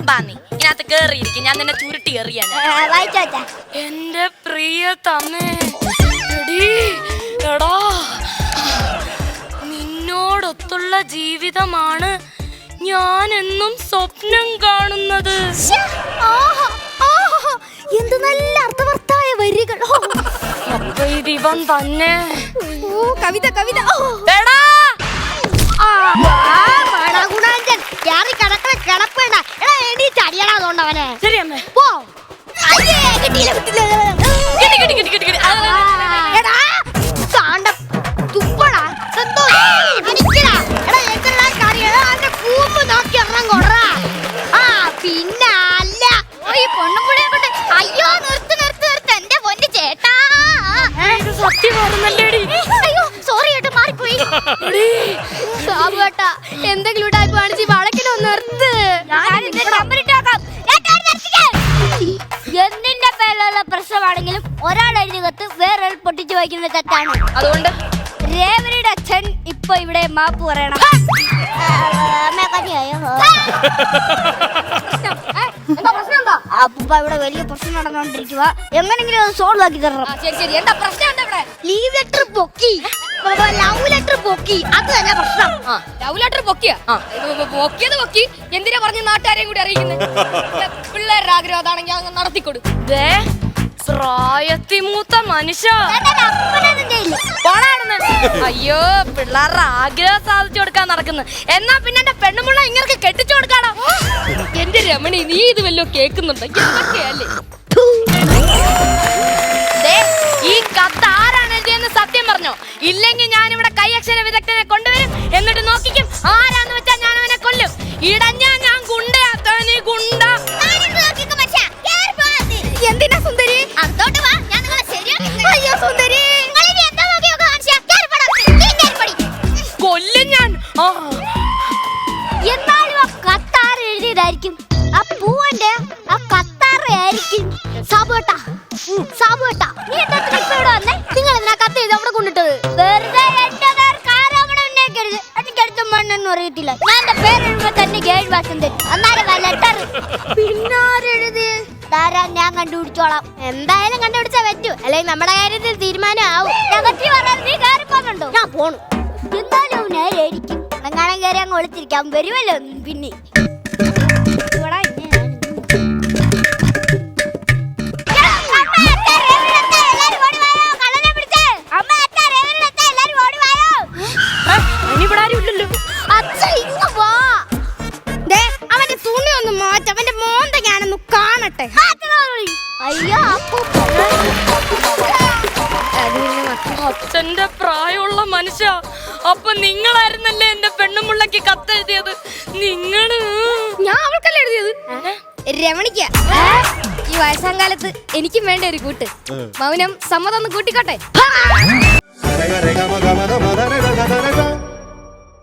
ബാ നീ ഇതിനകത്ത് കേറിയിരിക്കും, ഞാൻ നിന്നെ ചുരുട്ടി എറിയാൻ. എന്റെ പ്രിയ തമ്മേ, എടാ നിന്നോടൊത്തുള്ള ജീവിതമാണ് ഞാൻ എന്നും സ്വപ്നം കാണുന്നത്. എന്ത് നല്ല അർത്ഥവത്തായ വരികൾ. അപ്പൊ ഇതിവൻ തന്നെ. കവിത കവിത. എടാ ശരി അമ്മേ. പിന്നെ അല്ല ഈ പൊണ്ണുപുളിയെ കൊണ്ട് അയ്യോ നിർത്ത് നിർത്ത് നിർത്ത് എന്റെ പൊന്നു ചേട്ടാ. സത്യമായിരുന്നല്ലേടി. അയ്യോ സോറി ഏട്ടാ, മാറിപ്പോയി. സാബുവേട്ടാ എന്തെങ്കിലും ഇടായി കാണിച്ച് വളക്കിലോ നിർത്ത്. എന്തിന്റെ പേരിലുള്ള പ്രശ്നമാണെങ്കിലും ഒരാൾ എഴുതി കത്ത് വേറൊരാൾ പൊട്ടിച്ചു വായിക്കുന്നത് തെറ്റാണ്. അതുകൊണ്ട് രേവതിയുടെ അച്ഛൻ ഇപ്പൊ ഇവിടെ മാപ്പ് പറയണം. അപ്പ ഇവിടെ വലിയ പ്രശ്നം നടന്നുകൊണ്ടിരിക്കുക, എങ്ങനെങ്കിലും അത് സോൾവ് ആക്കി തരണം. ശരി ശരി, എന്താ പ്രശ്നം? എന്താ ഇവിടെ? ലീവ് ലെറ്റർ പൊക്കി, ലവ് ലെറ്റർ പൊക്കി, അത് തന്നെ പ്രശ്നം. ലവ് ലെറ്റർ പൊക്കിയ പൊക്കിയത് പൊക്കി, എന്തിനാ പറഞ്ഞ് നാട്ടുകാരെയും കൂടി അറിയിക്കുന്നത്? പിള്ളേരുടെ ആഗ്രഹം അതാണെങ്കിൽ അങ്ങ് നടത്തിക്കൊടു. പ്രായത്തിമൂത്ത മനുഷ്യ, അയ്യോ പിള്ളേരുടെ ആഗ്രഹം സാധിച്ചു കൊടുക്കാൻ നടക്കുന്നു. എന്നാ പിന്നെ എന്റെ പെണ്ണുമുള്ള ഇങ്ങനെ കെട്ടിച്ചു കൊടുക്കാണോ? എന്റെ രമണി, നീ ഇത് വല്ലോ കേൾക്കുന്നുണ്ടോ? എന്തൊക്കെയല്ലേ ഈ കത്ത് ആരാണ് എഴുതിയെന്ന് സത്യം പറഞ്ഞോ? ഇല്ലെങ്കിൽ ഞാനിവിടെ കൈയക്ഷര വിദഗ്ധനെ കൊണ്ടുവരും, എന്നിട്ട് നോക്കിക്കും ആരാന്ന് വെച്ചാൽ ഞാൻ അവനെ കൊല്ലും. ഇടഞ്ഞാ ഞാൻ ഗുണ്ടയാക്കാൻ. നീ ഗുണ്ട. എന്തിനാ സുന്ദരി? അതോട്ട് വാ, ഞാൻ നിങ്ങളെ ശരിയാക്കി. അയ്യോ സുന്ദരി, കൊല്ലും ഞാൻ. എന്നാലും ആ കത്താറ് എഴുതിയതായിരിക്കും, ആ പൂവന്റെ ആ കത്താറ് ആയിരിക്കും. സാബുവേട്ടാ, സാബുവേട്ടാ, നീ എന്താ ഇപ്പൊ ഇവിടെ വന്നേ? നിങ്ങൾ എന്നാ കത്ത് എഴുതി അവിടെ കൊണ്ടിട്ടത്? വെറുതെ എന്റെ പേർക്ക് ആരോപണം ഉന്നയിക്കരുത്. എനിക്ക് അടുത്ത മണ്ണൊന്നും അറിയത്തില്ല. ഞാൻ എന്റെ പേരെഴുതുമ്പോ തന്നെ ഗേഡ് വാസം തരും. അന്നാലും ലെറ്റർ പിന്നാരെഴുതി താരാ ഞാൻ കണ്ടുപിടിച്ചോളാം. എന്തായാലും കണ്ടുപിടിച്ചാ പറ്റൂ, അല്ലെങ്കിൽ നമ്മുടെ കാര്യത്തിൽ തീരുമാനം ആവും. നീ കയറി പോകുന്നുണ്ടോ? ഞാൻ പോണു. എന്തായാലും നേരായിരിക്കും. അങ്ങനെ കയറി അങ്ങ് ഒളിച്ചിരിക്കാം, വരുമല്ലോ പിന്നെ. അവന്റെ തുണി ഒന്ന് മാറ്റ, അവന്റെ മോന്ത ഞാനൊന്ന് കാണട്ടെ. അയ്യോ അച്ഛന്റെ പ്രായമുള്ള മനുഷ്യ, അപ്പൊ നിങ്ങളായിരുന്നല്ലേ എന്റെ പെണ്ണുമുള്ളക്ക് കത്തെഴുതിയത്? നിങ്ങള് ഞാൻ അവൾക്കല്ലേ എഴുതിയത്? രമണിക്ക ഈ വയസ്സാം കാലത്ത് എനിക്കും വേണ്ട ഒരു കൂട്ട്. മൗനം സമ്മതം ഒന്ന് കൂട്ടിക്കോട്ടെ.